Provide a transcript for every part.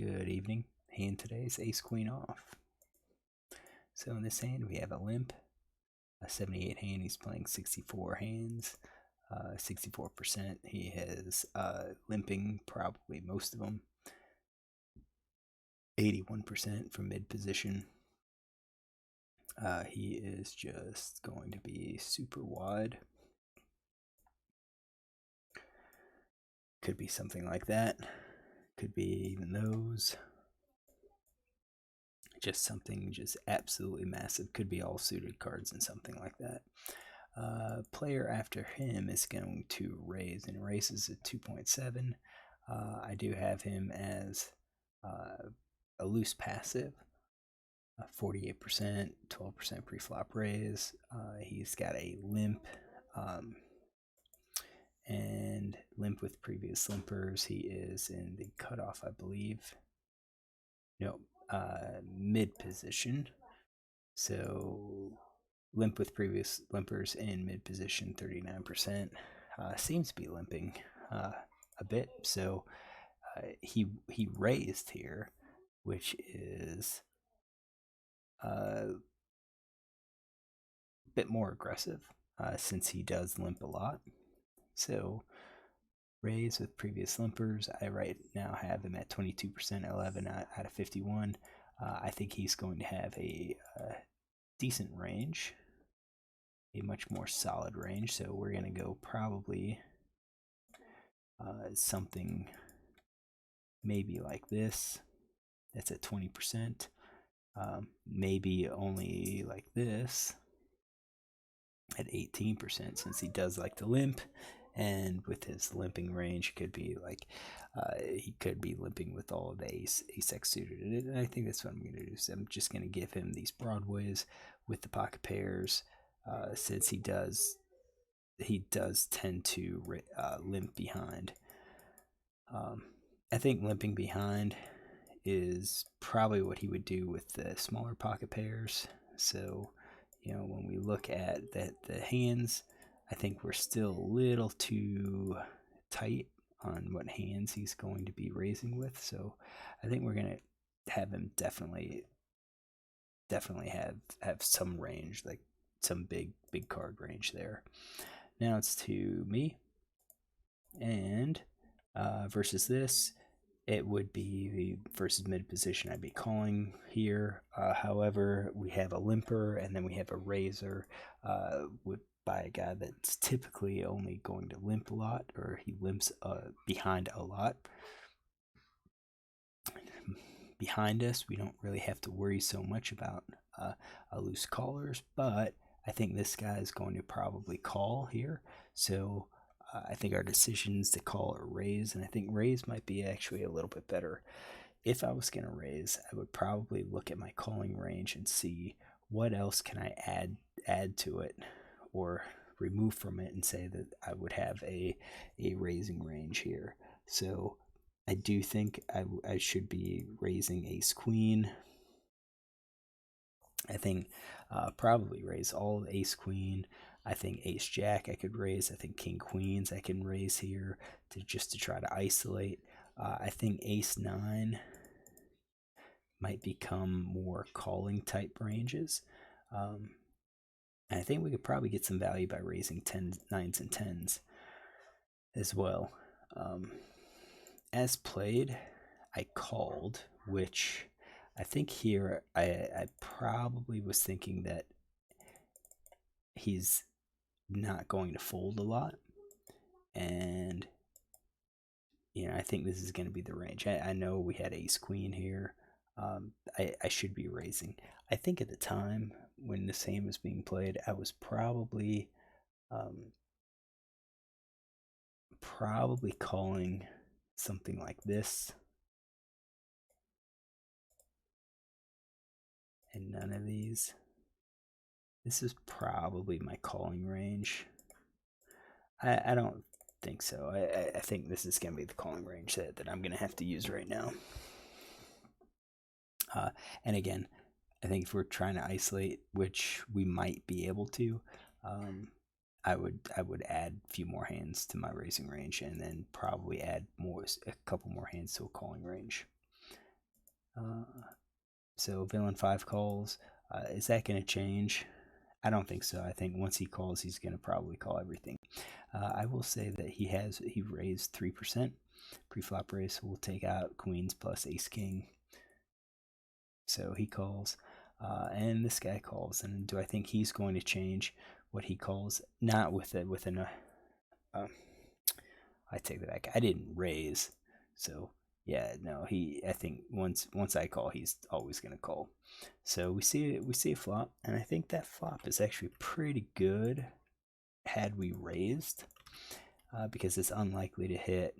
Good evening. Hand today is ace queen off. So in this hand we have a limp, a 78 hand. He's playing 64 hands, 64%. He has limping probably most of them. 81% from mid position. He is just going to be super wide. Could be something like that. Could be even those. Just something just absolutely massive. Could be all suited cards and something like that. Player after him is going to raise, and raises at 2.7. I do have him as a loose passive, 48%, 12% pre-flop raise. He's got a limp, and limp with previous limpers. He is in the cutoff, I believe. No, mid position. So limp with previous limpers in mid position, 39%. Seems to be limping a bit. So he raised here, which is a bit more aggressive since he does limp a lot. So raise with previous limpers. I right now have him at 22%, 11 out of 51. I think he's going to have a decent range, a much more solid range. So we're going to go probably something maybe like this. That's at 20%. Maybe only like this at 18%, since he does like to limp. And with his limping range, could be like he could be limping with all of the ace X suited. And I think that's what I'm going to do. So I'm just going to give him these broadways with the pocket pairs, since he does tend to limp behind. I think limping behind is probably what he would do with the smaller pocket pairs. So, when we look at the hands, I think we're still a little too tight on what hands he's going to be raising with. So I think we're going to have him definitely have some range, like some big card range there. Now it's to me, and versus this, it would be versus mid position. I'd be calling here. However, we have a limper, and then we have a raiser by a guy that's typically only going to limp a lot, or he limps behind a lot. Behind us, we don't really have to worry so much about loose callers, but I think this guy is going to probably call here. So I think our decisions to call or raise, and I think raise might be actually a little bit better. If I was going to raise, I would probably look at my calling range and see what else can I add to it or remove from it, and say that I would have a raising range here. So I do think I should be raising ace queen. I think probably raise all ace queen. I think ace jack I could raise. I think king queens I can raise here to try to isolate. I think ace 9 might become more calling type ranges. And I think we could probably get some value by raising 10s, 9s, and 10s as well. As played, I called, which I think here I probably was thinking that he's not going to fold a lot, and I think this is going to be the range. I know we had ace queen here. I should be raising. I think at the time when this hand was being played, I was probably calling something like this, and none of these. This is probably my calling range. I don't think so. I think this is going to be the calling range that I'm going to have to use right now. And again, I think if we're trying to isolate, which we might be able to, I would add a few more hands to my raising range, and then probably add a couple more hands to a calling range. So villain 5 calls. Is that going to change? I don't think so. I think once he calls, he's going to probably call everything. I will say that he raised 3%. Pre-flop raise will take out queens plus ace king. So he calls, and this guy calls. And do I think he's going to change what he calls? Not with it with an. I take that back. I didn't raise, so yeah, no. I think once I call, he's always gonna call. So we see a flop, and I think that flop is actually pretty good. Had we raised, because it's unlikely to hit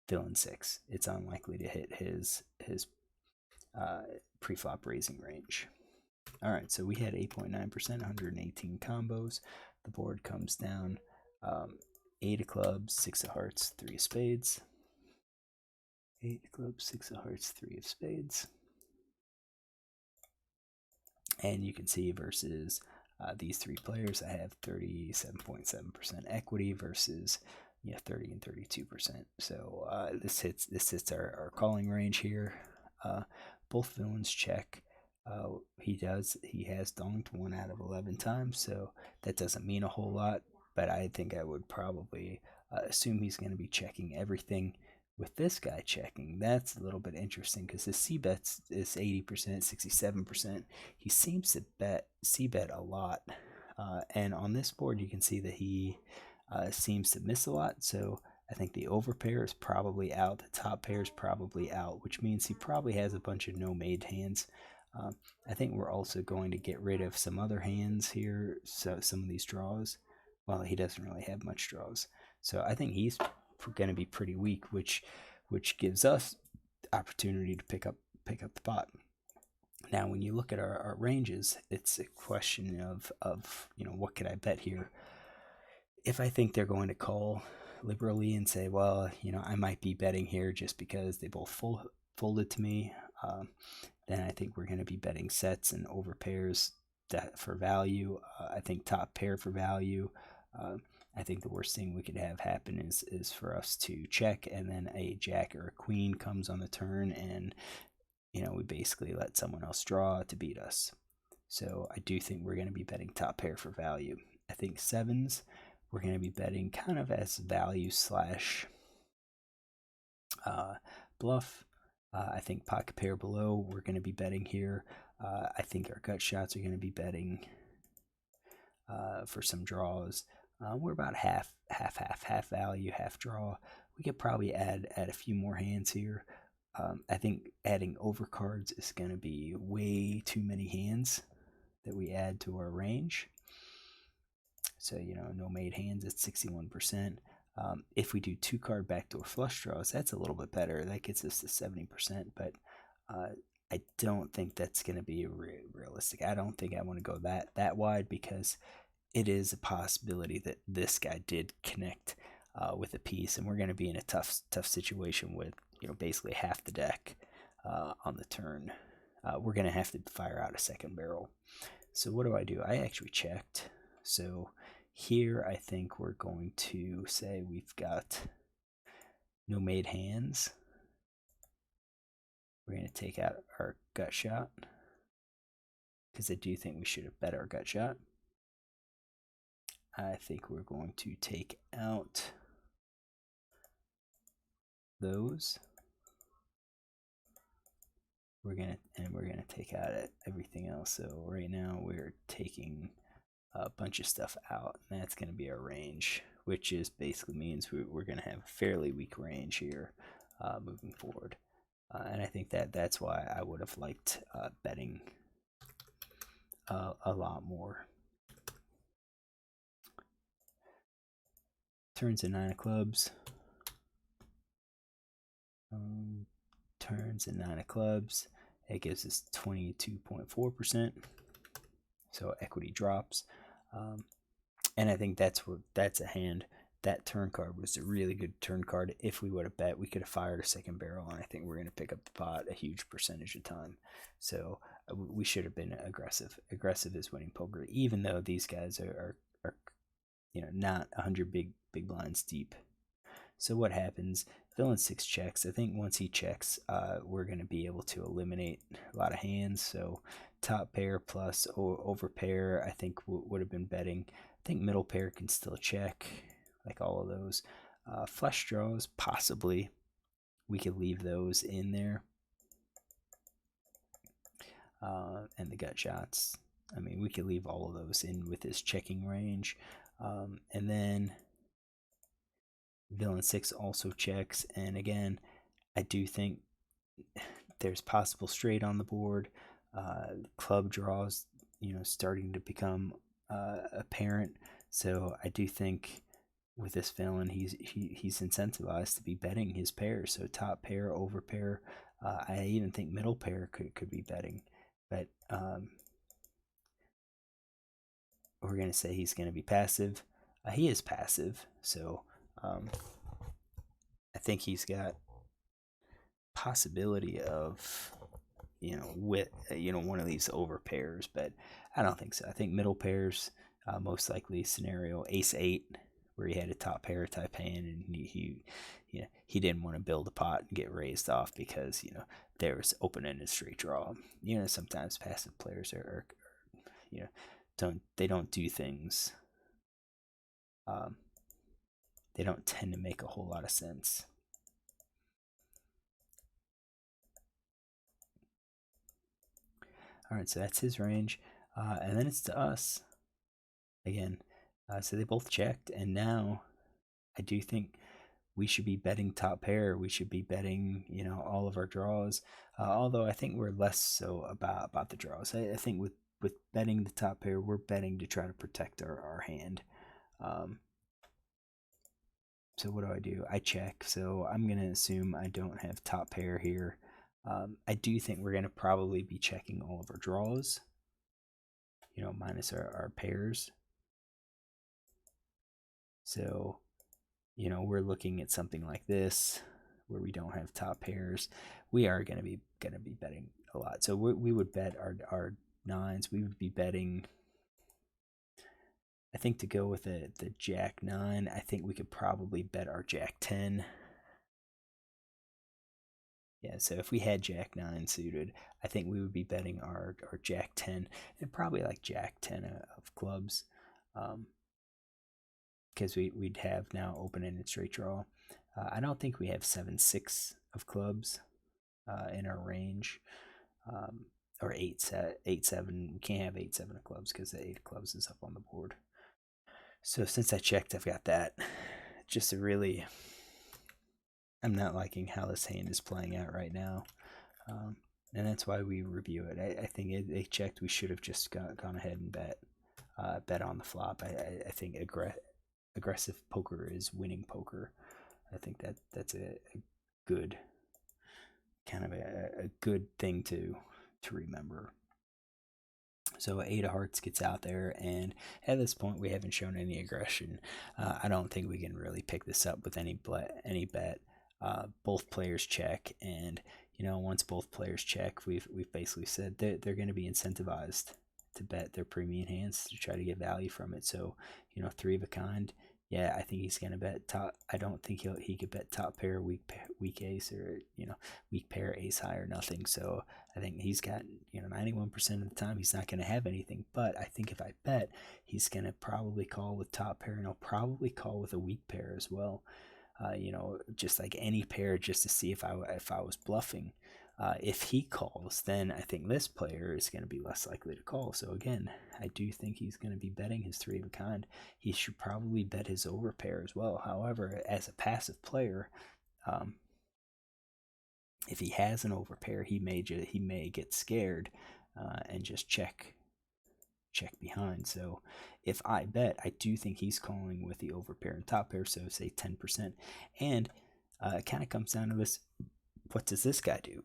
villain 6. It's unlikely to hit his pre-flop raising range. All right, so we had 8.9%, 118 combos. The board comes down 8 of clubs, 6 of hearts, 3 of spades. 8 of clubs, 6 of hearts, 3 of spades. And you can see versus these 3 players, I have 37.7% equity versus 30 and 32%. So this hits our calling range here. Both villains check. He has donked 1 out of 11 times, so that doesn't mean a whole lot, but I think I would probably assume he's going to be checking everything. With this guy checking, that's a little bit interesting because his c-bet is 80%, 67%. He seems to c-bet a lot, and on this board you can see that he seems to miss a lot, so I think the overpair is probably out, the top pair is probably out, which means he probably has a bunch of no-made hands. I think we're also going to get rid of some other hands here, so some of these draws. Well, he doesn't really have much draws, so I think he's going to be pretty weak, which gives us opportunity to pick up the pot. Now, when you look at our ranges, it's a question of what could I bet here? If I think they're going to call liberally and say, well, I might be betting here just because they both folded to me, then I think we're going to be betting sets and over pairs for value. I think top pair for value. I think the worst thing we could have happen is for us to check, and then a jack or a queen comes on the turn, and we basically let someone else draw to beat us. So I do think we're going to be betting top pair for value. I think sevens we're going to be betting kind of as value slash bluff. I think pocket pair below we're going to be betting here. I think our gut shots are going to be betting for some draws. We're about half value, half draw. We could probably add a few more hands here. I think adding overcards is going to be way too many hands that we add to our range. So, no made hands at 61%. If we do 2-card backdoor flush draws, that's a little bit better. That gets us to 70%, but I don't think that's going to be realistic. I don't think I want to go that wide because it is a possibility that this guy did connect with a piece, and we're going to be in a tough situation with basically half the deck on the turn. We're going to have to fire out a second barrel. So what do? I actually checked. So here I think we're going to say we've got no made hands. We're going to take out our gut shot because I do think we should have bet our gut shot. I think we're going to take out those. We're gonna take out everything else. So right now we're taking a bunch of stuff out, and that's going to be our range, which is basically means we're going to have a fairly weak range here moving forward. And I think that's why I would have liked betting a lot more. Turns a 9 of clubs. Turns a 9 of clubs. It gives us 22.4%. So equity drops. And I think that's a hand. That turn card was a really good turn card. If we would have bet, we could have fired a second barrel, and I think we're going to pick up the pot a huge percentage of time. So we should have been aggressive. Aggressive is winning poker, even though these guys are not 100 big blinds deep. So what happens Villain 6 checks. I think once he checks, we're going to be able to eliminate a lot of hands. So top pair plus over pair, I think would have been betting. I think middle pair can still check, like all of those. Flush draws, possibly. We could leave those in there. And the gut shots. I mean, we could leave all of those in with his checking range. And then villain 6 also checks. And again, I do think there's possible straight on the board. Club draws, starting to become apparent. So I do think with this villain, he's incentivized to be betting his pairs. So top pair, over pair. I even think middle pair could be betting. But we're going to say he's going to be passive. He is passive, so I think he's got possibility of with one of these over pairs, but I don't think so. I think middle pairs, most likely scenario ace 8, where he had a top pair type hand, and he didn't want to build a pot and get raised off because there was open-ended straight draw. Sometimes passive players are don't do things. They don't tend to make a whole lot of sense. All right, so that's his range, and then it's to us again. So they both checked, and now I do think we should be betting top pair. We should be betting, all of our draws. Although I think we're less so about the draws. I think with betting the top pair, we're betting to try to protect our hand. So what do? I check. So I'm going to assume I don't have top pair here. I do think we're going to probably be checking all of our draws, minus our pairs. So, we're looking at something like this where we don't have top pairs. We are going to be betting a lot. So we would bet our nines. We would be betting, I think, to go with the jack 9, I think we could probably bet our jack 10. Yeah, so if we had jack 9 suited, I think we would be betting our jack 10 and probably like jack 10 of clubs, because we'd have now open-ended straight draw. I don't think we have 7-6 of clubs in our range, or 8-7. We can't have 8-7 of clubs because the 8 of clubs is up on the board. So since I checked, I've got that. Just a really, I'm not liking how this hand is playing out right now, and that's why we review it. I think they checked. We should have just gone ahead and bet on the flop. I think aggressive poker is winning poker. I think that's a good kind of a good thing to remember. So 8 of hearts gets out there, and at this point we haven't shown any aggression. I don't think we can really pick this up with any bet. Both players check, and once both players check, we've basically said they're going to be incentivized to bet their premium hands to try to get value from it. So 3 of a kind. Yeah, I think he's gonna bet top. I don't think he could bet top pair, weak ace, or weak pair, ace high, or nothing. So I think he's got 91% of the time he's not gonna have anything. But I think if I bet, he's gonna probably call with top pair, and he'll probably call with a weak pair as well. Just like any pair, just to see if I was bluffing. If he calls, then I think this player is going to be less likely to call. So again, I do think he's going to be betting his 3 of a kind. He should probably bet his overpair as well. However, as a passive player, if he has an overpair, he may get scared and just check behind. So if I bet, I do think he's calling with the overpair and top pair. So say 10%, and it kind of comes down to this: what does this guy do?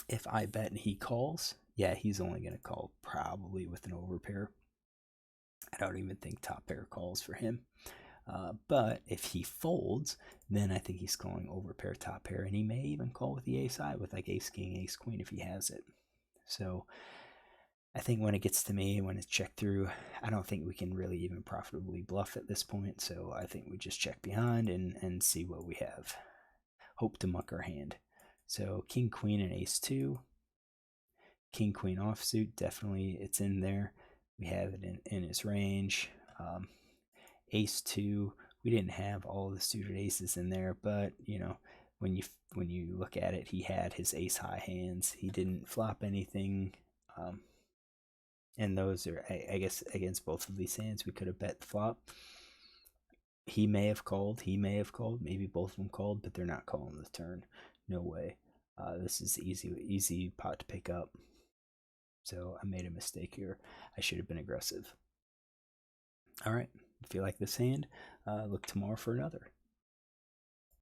If I bet and he calls, yeah, he's only going to call probably with an overpair. I don't even think top pair calls for him. But if he folds, then I think he's calling overpair, top pair, and he may even call with the ace high with like ace king, ace queen if he has it. So I think when it gets to me, when it's checked through, I don't think we can really even profitably bluff at this point. So I think we just check behind and see what we have. Hope to muck our hand. So king, queen, and ace two. King, queen offsuit, definitely it's in there. We have it in his range. Ace two, we didn't have all the suited aces in there, but you know, when you look at it, he had his ace high hands. He didn't flop anything. And those are, I guess, against both of these hands, we could have bet the flop. He may have called. Maybe both of them called, but they're not calling the turn. No way. This is easy pot to pick up. So I made a mistake here. I should have been aggressive. All right. If you like this hand, look tomorrow for another.